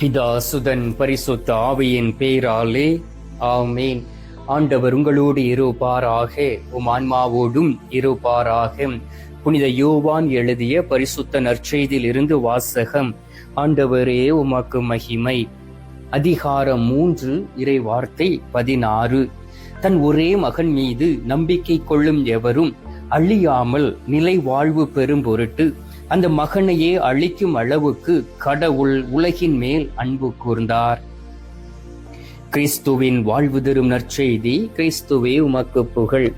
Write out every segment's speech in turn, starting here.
பிதா சுதன் பரிசுத்த ஆவியின் பேராலே ஆமேன். ஆண்டவர் உங்களோடு இருப்பாராக, உம் ஆன்மாவோடும் இருப்பாராக. புனித யோவான் எழுதிய பரிசுத்த நற்செய்தியில் இருந்து வாசகம். ஆண்டவரே உமக்கு மகிமை. அதிகாரம் 3, இறை வார்த்தை 16. தன் ஒரே மகன் மீது நம்பிக்கை கொள்ளும் எவரும் அழியாமல் நிலை வாழ்வு பெறும் பொருட்டு அந்த மகனையே அழிக்கும் அளவுக்கு கடவுள் உலகின் மேல் அன்பு கூர்ந்தார். கிறிஸ்துவின் வாழ்வு தரும் நற்செய்தி. கிறிஸ்துவே உமக்கு புகழ்.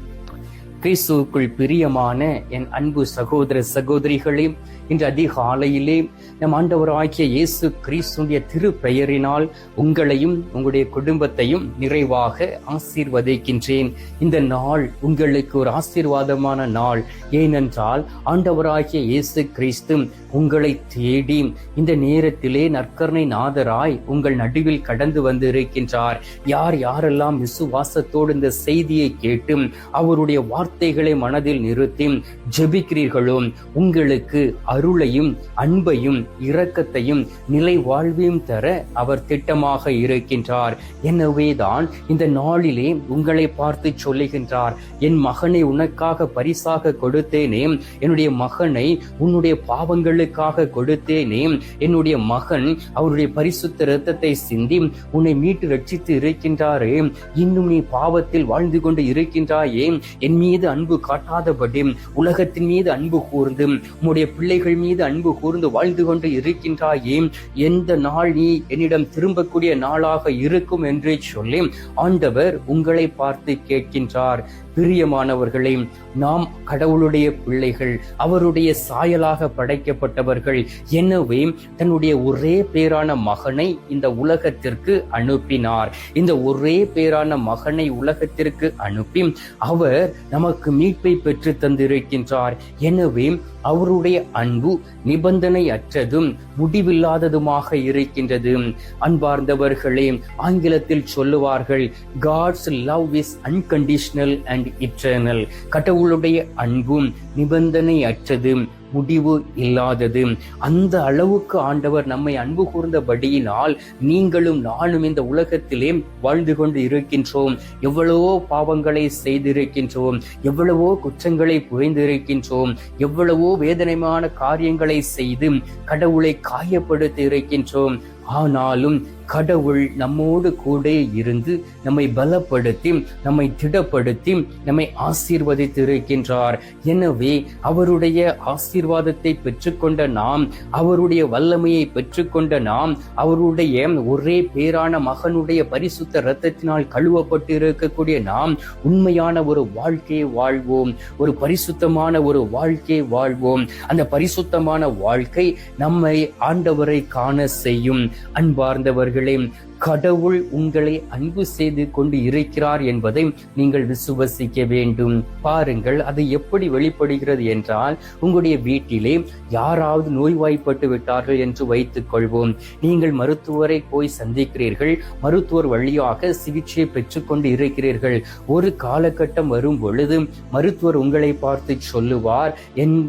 கிறிஸ்துவுக்குள் பிரியமான என் அன்பு சகோதர சகோதரிகளே, இன்று அதிகாலையிலே நம் ஆண்டவராகிய இயேசு கிறிஸ்துவின் திரு பெயரினால் உங்களையும் உங்களுடைய குடும்பத்தையும் நிறைவாக ஆசீர்வதிக்கின்றேன். இந்த நாள் உங்களுக்கு ஒரு ஆசீர்வாதமான நாள். ஏனென்றால் ஆண்டவராகிய இயேசு கிறிஸ்து உங்களை தேடி இந்த நேரத்திலே நற்கருணை நாதராய் உங்கள் நடுவில் கடந்து வந்து இருக்கின்றார். யாரெல்லாம் விசுவாசத்தோடு இந்த செய்தியை கேட்டு அவருடைய வார்த்தைகளை மனதில் நிறுத்தி ஜெபிக்கிறீர்களோ, உங்களுக்கு அருளையும் அன்பையும் இரக்கத்தையும் நிலை வாழ்வையும் தர அவர் திட்டமாக இருக்கின்றார். எனவேதான் இந்த நாளிலே உங்களை பார்த்து சொல்லுகின்றார், என் மகனை உனக்காக பரிசாக கொடுத்தேனே, என்னுடைய மகனை உன்னுடைய பாவங்களுக்காக கொடுத்தேனே, என்னுடைய மகன் அவருடைய பரிசுத்த இரத்தத்தை சிந்தி உன்னை மீட்டு ரட்சித்து இருக்கின்றாரே, இன்னும் நீ பாவத்தில் வாழ்ந்து கொண்டு இருக்கின்றாயே, என் மீது அன்பு காட்டாதபடி உலகத்தின் மீது அன்பு கூர்ந்து உன்னுடைய பிள்ளைகள் மீது அன்பு கூர்ந்து வாழ்ந்து கொண்டு இருக்கின்றாயே, எந்த நாள் நீ என்னிடம் திரும்பக்கூடிய நாளாக இருக்கும் என்று சொல்லி ஆண்டவர் உங்களை பார்த்து கேட்கின்றார். பிரியமானவர்களே, நாம் கடவுளுடைய பிள்ளைகள், அவருடைய சாயலாக படைக்கப்பட்டவர்கள். எனவே தன்னுடைய ஒரே பேரான மகனை இந்த உலகத்திற்கு அனுப்பினார். இந்த ஒரே பேரான மகனை உலகத்திற்கு அனுப்பி அவர் நமக்கு மீட்பை பெற்று தந்திருக்கின்றார். எனவே அவருடைய அன்பு நிபந்தனை அற்றதும் முடிவில்லாததுமாக இருக்கின்றது. அன்பார்ந்தவர்களே, ஆங்கிலத்தில் சொல்லுவார்கள், God's love is unconditional and eternal. கடவுளுடைய அன்பும் நிபந்தனை அற்றது, முடிவு இல்லாதது. அந்த அளவுக்கு ஆண்டவர் நம்மை அன்பு கூர்ந்தபடியினால் நீங்களும் நானும் இந்த உலகத்திலே வாழ்ந்து கொண்டு இருக்கின்றோம். எவ்வளவோ பாவங்களை செய்திருக்கின்றோம், எவ்வளவோ குற்றங்களை புரிந்திருக்கின்றோம், எவ்வளவோ வேதனையான காரியங்களை செய்து கடவுளை காயப்படுத்தி இருக்கின்றோம். ஆனாலும் கடவுள் நம்மோடு கூட இருந்து நம்மை பலப்படுத்தி நம்மை திடப்படுத்தி நம்மை ஆசீர்வதித்து இருக்கின்றார். எனவே அவருடைய ஆசீர்வாதத்தை பெற்றுக்கொண்ட நாம், அவருடைய வல்லமையை பெற்றுக்கொண்ட நாம், அவருடைய ஒரே பேரான மகனுடைய பரிசுத்த இரத்தத்தினால் கழுவப்பட்டு இருக்கக்கூடிய நாம் உண்மையான ஒரு வாழ்க்கையை வாழ்வோம், ஒரு பரிசுத்தமான ஒரு வாழ்க்கையை வாழ்வோம். அந்த பரிசுத்தமான வாழ்க்கை நம்மை ஆண்டவரை காண செய்யும். அன்பார்ந்தவர்களே, கடவுள் உங்களை அன்பு செய்து கொண்டு இருக்கிறார் என்பதை நீங்கள் விசுவசிக்க வேண்டும். பாருங்கள், அது எப்படி வெளிப்படுகிறது என்றால், உங்களுடைய வீட்டிலே யாராவது நோய்வாய்ப்பட்டு விட்டார்கள் என்று வைத்துக் கொள்வோம். நீங்கள் மருத்துவரை போய் சந்திக்கிறீர்கள், மருத்துவர் வழியாக சிகிச்சையை பெற்றுக்கொண்டு இருக்கிறீர்கள். ஒரு காலகட்டம் வரும் பொழுது மருத்துவர் உங்களை பார்த்து சொல்லுவார்,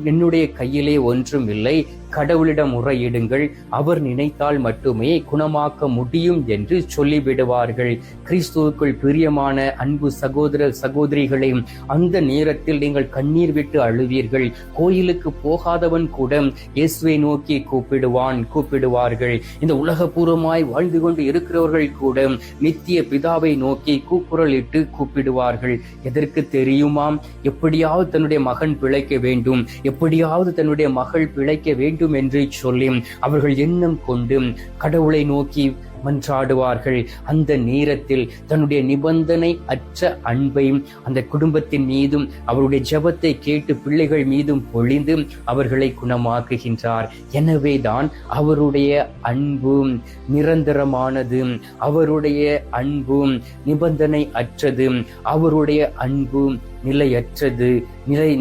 என்னுடைய கையிலே ஒன்றும் இல்லை, கடவுளிடம் முறையிடுங்கள், அவர் நினைத்தால் மட்டுமே குணமாக்க முடியும் என்று சொல்லிவிடுவார்கள். கிறிஸ்துவுக்குள் பிரியமான அன்பு சகோதர சகோதரிகளே, அந்த நேரத்தில் நீங்கள் கண்ணீர் விட்டு அழுவீர்கள். கோயிலுக்கு போகாதவன் கூட இயேசுவை நோக்கி கூப்பிடுவார்கள். இந்த உலகபூர்வமாய் வாழ்ந்து கொண்டு இருக்கிறவர்கள் கூட நித்திய பிதாவை நோக்கி கூக்குரலிட்டு கூப்பிடுவார்கள். எதற்கு தெரியுமாம்? எப்படியாவது தன்னுடைய மகன் பிழைக்க வேண்டும், எப்படியாவது தன்னுடைய மகள் பிழைக்க வேண்டும் என்று சொல்லி அவர்கள் எண்ணம் கொண்டு கடவுளை நோக்கி மன்றாடுவார்கள். அந்த நேரத்தில் தன்னுடைய நிபந்தனை அற்ற அன்பை அந்த குடும்பத்தின் மீதும் அவருடைய ஜெபத்தை கேட்டு பிள்ளைகள் மீதும் பொழிந்து அவர்களை குணமாக்குகின்றார். எனவேதான் அவருடைய அன்பும் நிரந்தரமானது, அவருடைய அன்பும் நிபந்தனை அற்றது, அவருடைய அன்பும் நிலையற்றது.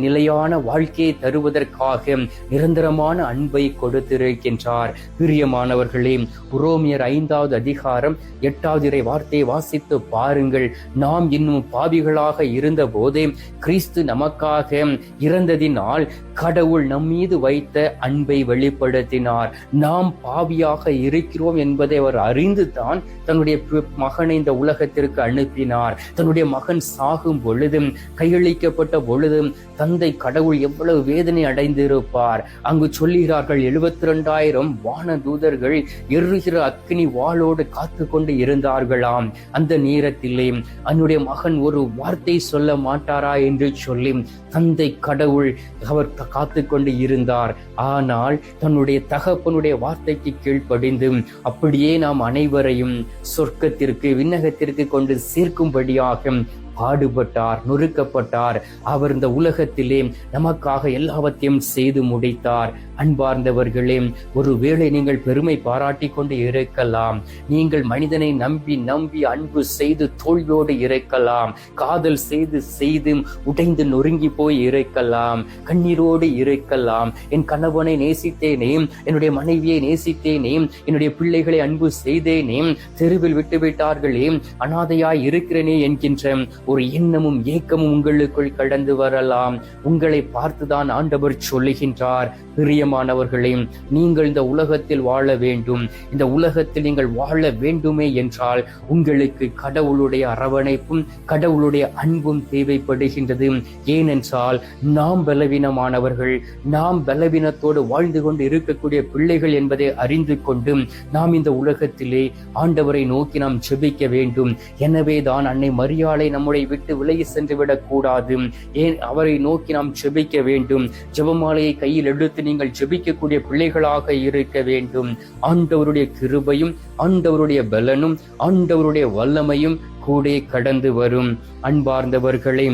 நிலையான வாழ்க்கையை தருவதற்காக நிரந்தரமான அன்பை கொடுத்திருக்கின்றார். பிரியமானவர்களே, உரோமியர் 5வது அதிகாரம் 8வது இறை வார்த்தையை வாசித்து பாருங்கள். நாம் இன்னும் பாவிகளாக இருந்த போதே கிறிஸ்து நமக்காக இறந்ததினால் கடவுள் நம் மீது வைத்த அன்பை வெளிப்படுத்தினார். நாம் பாவியாக இருக்கிறோம் என்பதை அவர் அறிந்துதான் தன்னுடைய மகனை இந்த உலகத்திற்கு அனுப்பினார். தன்னுடைய மகன் சாகும் பொழுதும், கையளிக்கப்பட்ட பொழுதும் தந்தை கடவுள் எவ்வளவு வேதனை அடைந்திருப்பார். அங்கு சொல்லுகிறார்கள், 72,000 வான தூதர்கள் எரிகிற அக்கினி வாளோடு காத்து கொண்டு இருந்தார்களாம். அந்த நேரத்திலே அவனுடைய மகன் ஒரு வார்த்தை சொல்ல மாட்டாரா என்று சொல்லி தந்தை கடவுள் அவர் காத்து கொண்டு இருந்தார். ஆனால் தன்னுடைய தகப்பனுடைய வார்த்தைக்கு கீழ்ப்படிந்து அப்படியே நாம் அனைவரையும் சொர்க்கத்திற்கு, விண்ணகத்திற்கு கொண்டு சேர்க்கும்படியாக பாடுபட்டார், நொறுக்கப்பட்டார். அவர் இந்த உலகத்திலே நமக்காக எல்லாவற்றையும் செய்து முடித்தார். அன்பார்ந்தவர்களே, ஒருவேளை நீங்கள் பெருமை பாராட்டி கொண்டு இருக்கலாம். நீங்கள் மனிதனை நம்பி நம்பி அன்பு செய்து தோல்வியோடு இருக்கலாம். காதல் செய்து உடைந்து நொறுங்கி போய் இருக்கலாம். கண்ணீரோடு இருக்கலாம். என் கணவனை நேசித்தேனே, என்னுடைய மனைவியை நேசித்தேனே, என்னுடைய பிள்ளைகளை அன்பு செய்தேனே, தெருவில் விட்டுவிட்டார்களே, அனாதையாய் இருக்கிறேனே என்கின்ற ஒரு எண்ணமும் ஏக்கமும் உங்களுக்குள் கடந்து வரலாம். உங்களை பார்த்துதான் ஆண்டவர் சொல்லுகின்றார், பிரியமானவர்களே, நீங்கள் இந்த உலகத்தில் வாழ வேண்டும். இந்த உலகத்தில் நீங்கள் வாழ வேண்டுமே என்றால் உங்களுக்கு கடவுளுடைய அரவணைப்பும் கடவுளுடைய அன்பும் தேவைப்படுகின்றது. ஏனென்றால் நாம் பலவீனமானவர்கள், நாம் பலவீனத்தோடு வாழ்ந்து கொண்டு இருக்கக்கூடிய பிள்ளைகள் என்பதை அறிந்து கொண்டு நாம் இந்த உலகத்திலே ஆண்டவரை நோக்கி நாம் ஜெபிக்க வேண்டும். எனவே தான் அன்னை மரியாளை நம்முடைய விட்டு விலகி சென்று விடக் கூடாது. ஏன் அவரை நோக்கி நாம் ஜெபிக்க வேண்டும். ஜெபமாலையை கையில் எடுத்து நீங்கள் ஜெபிக்கக்கூடிய பிள்ளைகளாக இருக்க வேண்டும். ஆண்டவருடைய கிருபையும் ஆண்டவருடைய பலனும் ஆண்டவருடைய வல்லமையும் கூட கடந்து வரும். அன்பார்ந்தவர்களே,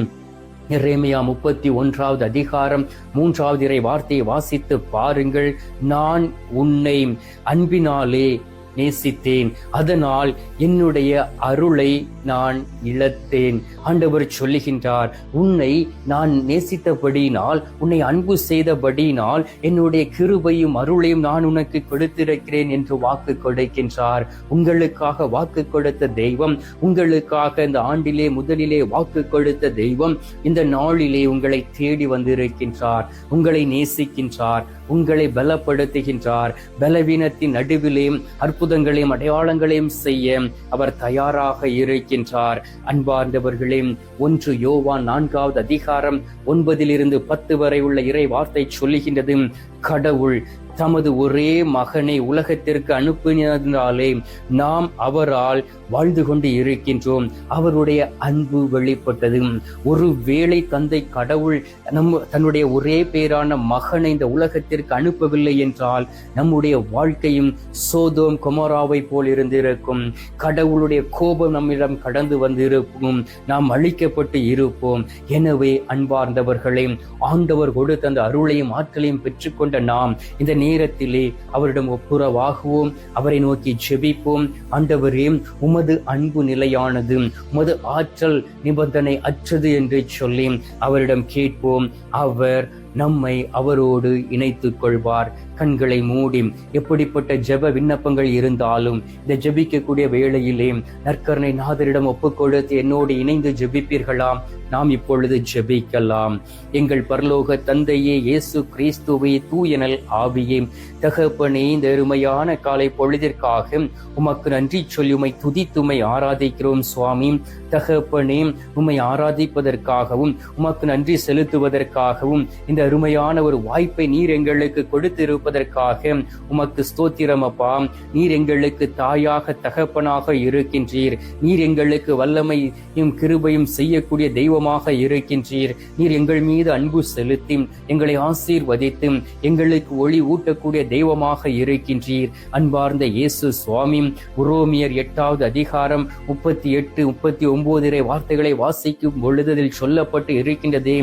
எரேமியா 31வது அதிகாரம் 3வது இறை வார்த்தையை வாசித்து பாருங்கள். நான் உன்னை அன்பினாலே நேசித்தேன், அதனால் என்னுடைய அருளை நான் இழத்தேன். ஆண்டவர் சொல்லுகின்றார், உன்னை நான் நேசித்தபடியினால், உன்னை அன்பு செய்தபடியினால் என்னுடைய கிருபையும் அருளையும் நான் உனக்கு கொடுத்திருக்கிறேன் என்று வாக்கு கொடுக்கின்றார். உங்களுக்காக வாக்கு கொடுத்த தெய்வம், உங்களுக்காக இந்த ஆண்டிலே முதலிலே வாக்கு கொடுத்த தெய்வம் இந்த நாளிலே உங்களை தேடி வந்திருக்கின்றார். உங்களை நேசிக்கின்றார், உங்களை பலப்படுத்துகின்றார். பலவீனத்தின் நடுவிலே அற்புதங்களையும் அடையாளங்களையும் செய்ய அவர் தயாராக இருக்கின்றார். அன்பார்ந்தவர்களே, 1 யோவான் 4வது அதிகாரம் 9 - 10 வரை உள்ள இறை வார்த்தை சொல்லுகின்றது, கடவுள் தமது ஒரே மகனை உலகத்திற்கு அனுப்பினாலே நாம் அவரால் வாழ்ந்து கொண்டு இருக்கின்றோம். அவருடைய அன்பு வெளிப்பட்டது. ஒருவேளை தந்தை கடவுள் தன்னுடைய ஒரே பேரான மகனை இந்த உலகத்திற்கு அனுப்பவில்லை என்றால் நம்முடைய வாழ்க்கையும் சோதோம் கொமோராவை போல் இருந்திருக்கும். கடவுளுடைய கோபம் நம்மிடம் கடந்து வந்திருக்கும். நாம் அழிக்கப்பட்டு இருப்போம். எனவே அன்பார்ந்தவர்களே, ஆண்டவர் கொடுத்த அந்த அருளையும் ஆற்றலையும் பெற்றுக்கொண்ட நாம் இந்த நேரத்திலே அவரிடம் ஒப்புரவாகுவோம். அவரை நோக்கி ஜெபிப்போம். ஆண்டவரே, உமது அன்பு நிலையானது, உமது ஆற்றல் நிபந்தனை அற்றது என்று சொல்லி அவரிடம் கேட்போம். அவர் நம்மை அவரோடு இணைத்துக் கொள்வார். கண்களை மூடி எப்படிப்பட்ட ஜெப விண்ணப்பங்கள் இருந்தாலும் இந்த ஜெபிக்கக்கூடிய வேளையிலே நற்கருணை நாதரிடம் ஒப்புக்கொடுத்து என்னோடு இணைந்து ஜெபிப்பீர்களாம். நாம் இப்பொழுது ஜெபிக்கலாம். எங்கள் பரலோக தந்தையே, இயேசு கிறிஸ்துவே, தூயனல் ஆவியே, தகப்பனே, இந்த அருமையான காலை பொழுதிற்காக உமக்கு நன்றி சொல்லி உம்மை துதித்துமை ஆராதிக்கிறோம் சுவாமி. தகப்பனே, உம்மை ஆராதிப்பதற்காகவும் உமக்கு நன்றி செலுத்துவதற்காகவும் இந்த அருமையான ஒரு வாய்ப்பை நீர் எங்களுக்கு கொடுத்திருப்பதற்காக உமக்கு ஸ்தோத்திரம் அப்பா. நீர் எங்களுக்கு தாயாக தகப்பனாக இருக்கின்றீர். நீர் எங்களுக்கு வல்லமையும் கிருபையும் செய்யக்கூடிய தெய்வமாக இருக்கின்றீர். நீர் எங்கள் மீது அன்பு செலுத்தி எங்களை ஆசீர்வதித்து எங்களுக்கு ஒளி ஊட்டக்கூடிய தெய்வமாக இருக்கின்றீர். அன்பார்ந்த இயேசு சுவாமி, உரோமியர் 8வது அதிகாரம் 38, 39 வார்த்தைகளை வாசிக்கும் பொழுதில் சொல்லப்பட்டு இருக்கின்றதே,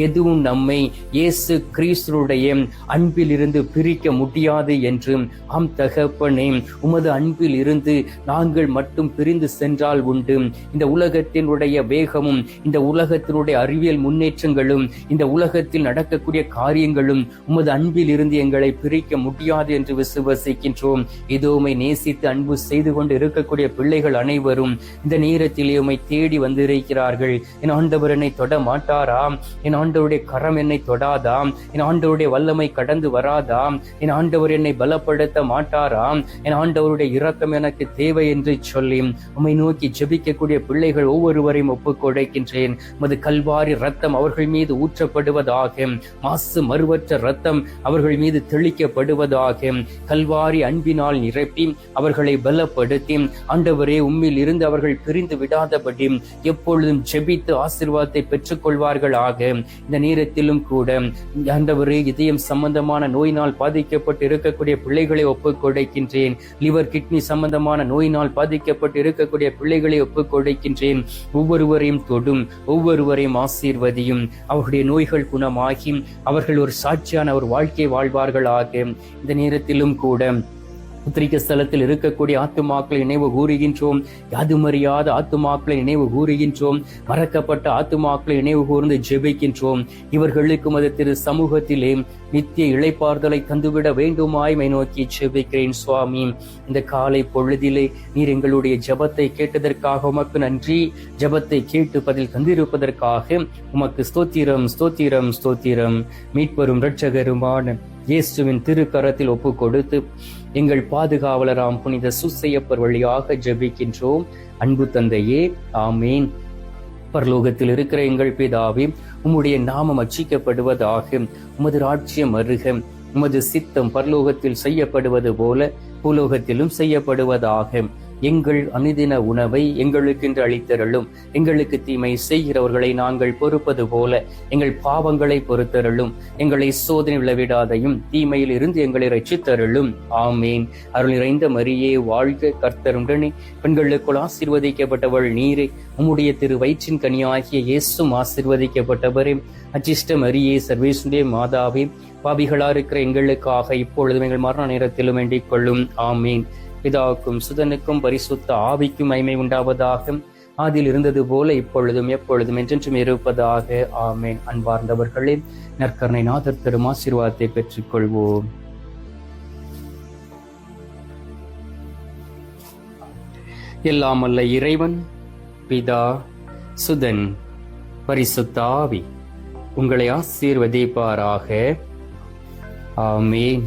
எதுவும் நம்மை இயேசு கிறிஸ்துடைய அன்பில் இருந்து பிரிக்க முடியாது என்று. ஆம் தகப்பனே, உமது அன்பில் இருந்து நாங்கள் மட்டும் பிரிந்து சென்றால் உண்டு, இந்த உலகத்தினுடைய வேகமும், இந்த உலகத்தினுடைய அறிவியல் முன்னேற்றங்களும், இந்த உலகத்தில் நடக்கக்கூடிய காரியங்களும் உமது அன்பில் இருந்து எங்களை பிரிக்க முடியாது என்று விசுவசிக்கின்றோம். இதோ உம்மை நேசித்து அன்பு செய்து கொண்டு இருக்கக்கூடிய பிள்ளைகள் அனைவரும் இந்த நேரத்திலே உம்மை தேடி வந்திருக்கிறார்கள். என் ஆண்டவர் என்னை தொட மாட்டாராம், என் ஆண்டவருடைய கரம் என்னை தொடாதாம், என் ஆண்டவருடைய வல்லமை கடந்து வராதாம், என் ஆண்டவர் என்னை பலப்படுத்த மாட்டாராம், என் ஆண்டவருடைய இரக்கம் எனக்கு தேவை என்று சொல்லி உம்மை நோக்கி ஜெபிக்கக்கூடிய பிள்ளைகள் ஒவ்வொருவரையும் ஒப்புக் கொடுக்கின்றேன். உமது கல்வாரி ரத்தம் அவர்கள் மீது ஊற்றப்படுவதாக, மாசு மறுவற்ற ரத்தம் அவர்கள் மீது தெளிக்கப்படுவதாக, கல்வாரி அன்பினால் நிரப்பி அவர்களை பலப்படுத்தி ஆண்டவரே உம்மில் இருந்து அவர்கள் பிரிந்து விடாதபடி எப்பொழுதும் ஜெபித்து ஆசீர்வாதத்தை பெற்றுக் கொள்வார்களாக. இந்த நேரத்திலும் கூட ஆண்டவரே, இதயம் சம்பந்தமான நோயினால் பாதிக்கப்பட்டு இருக்கக்கூடிய பிள்ளைகளை ஒப்புக் கொடுக்கின்றேன். லிவர் கிட்னி சம்பந்தமான நோயினால் பாதிக்கப்பட்டு இருக்கக்கூடிய பிள்ளைகளை ஒப்புக் கொடுக்கின்றேன். ஒவ்வொருவரையும் தொடும், ஒவ்வொருவரையும் ஆசீர்வதியும். அவர்களுடைய நோய்கள் குணமாகி அவர்கள் ஒரு சாட்சியான ஒரு வாழ்க்கை வாழ்வார்களாக. இந்த நேரத்திலும் கூட உத்திரிக்க ஸ்தலத்தில் இருக்கக்கூடிய ஆத்துமாக்களை நினைவு கூறுகின்றோம். யாதுமறியாத ஆத்துமாக்களை நினைவு கூறுகின்றோம். மறக்கப்பட்ட ஆத்துமாக்களை நினைவு கூர்ந்து ஜெபிக்கின்றோம். இவர்களுக்கும் அது திரு சமூகத்திலே நித்திய இளைப்பாறுதலை தந்துவிட வேண்டுமாய் நோக்கி ஜெபிக்கிறேன். சுவாமி, இந்த காலை பொழுதிலே நீர் எங்களுடைய ஜெபத்தை கேட்டதற்காக உமக்கு நன்றி. ஜெபத்தை கேட்டு பதில் தந்திருப்பதற்காக உமக்கு ஸ்தோத்திரம், ஸ்தோத்திரம், ஸ்தோத்திரம். மீட்பெரும் இரட்சகருமான இயேசுவின் திருக்கரத்தில் ஒப்பு கொடுத்து எங்கள் பாதுகாவலராம் புனித சூசையப்பர் வழியாக ஜெபிக்கின்றோம். அன்பு தந்தையே, ஆமேன். பரலோகத்தில் இருக்கிற எங்கள் பிதாவே, உம்முடைய நாமம் அர்ச்சிக்கப்படுவதாக, உமது ராஜ்யம் வருக, உமது சித்தம் பரலோகத்தில் செய்யப்படுவது போல பூலோகத்திலும் செய்யப்படுவதாக. எங்கள் அனுதின உணவை எங்களுக்கென்று அளித்தருளும். எங்களுக்கு தீமை செய்கிறவர்களை நாங்கள் பொறுப்பது போல எங்கள் பாவங்களை பொறுத்தருளும். எங்களை சோதனை விளைவிடாதையும் தீமையில் இருந்து எங்களை ரட்சித்தருளும். ஆமேன். அருள் நிறைந்த மரியே வாழ்க, கர்த்தர் உடனே, பெண்களுக்குள் ஆசீர்வதிக்கப்பட்டவள் நீரே, உம்முடைய திரு வயிற்றின் கனியாகிய இயேசுவும் ஆசீர்வதிக்கப்பட்டவரே. அச்சிஷ்ட மரியே, சர்வேசுடைய மாதாவே, பாவிகளா இருக்கிற எங்களுக்காக இப்பொழுதும் எங்கள் மரண நேரத்திலும் வேண்டிக் கொள்ளும். ஆமேன். பிதாவுக்கும் சுதனுக்கும் பரிசுத்த ஆவிக்கும் மகிமை உண்டாவதாக. அதில் இருந்தது போல இப்பொழுதும் எப்பொழுதும் என்றென்றும் இருப்பதாக. ஆமேன். அன்பார்ந்தவர்களே, நற்கருணை நாதர் தரும் ஆசீர்வாதத்தை பெற்றுக் கொள்வோம். எல்லாம் வல்ல இறைவன், பிதா, சுதன், பரிசுத்த ஆவி உங்களை ஆசீர்வதிப்பாராக. ஆமேன்.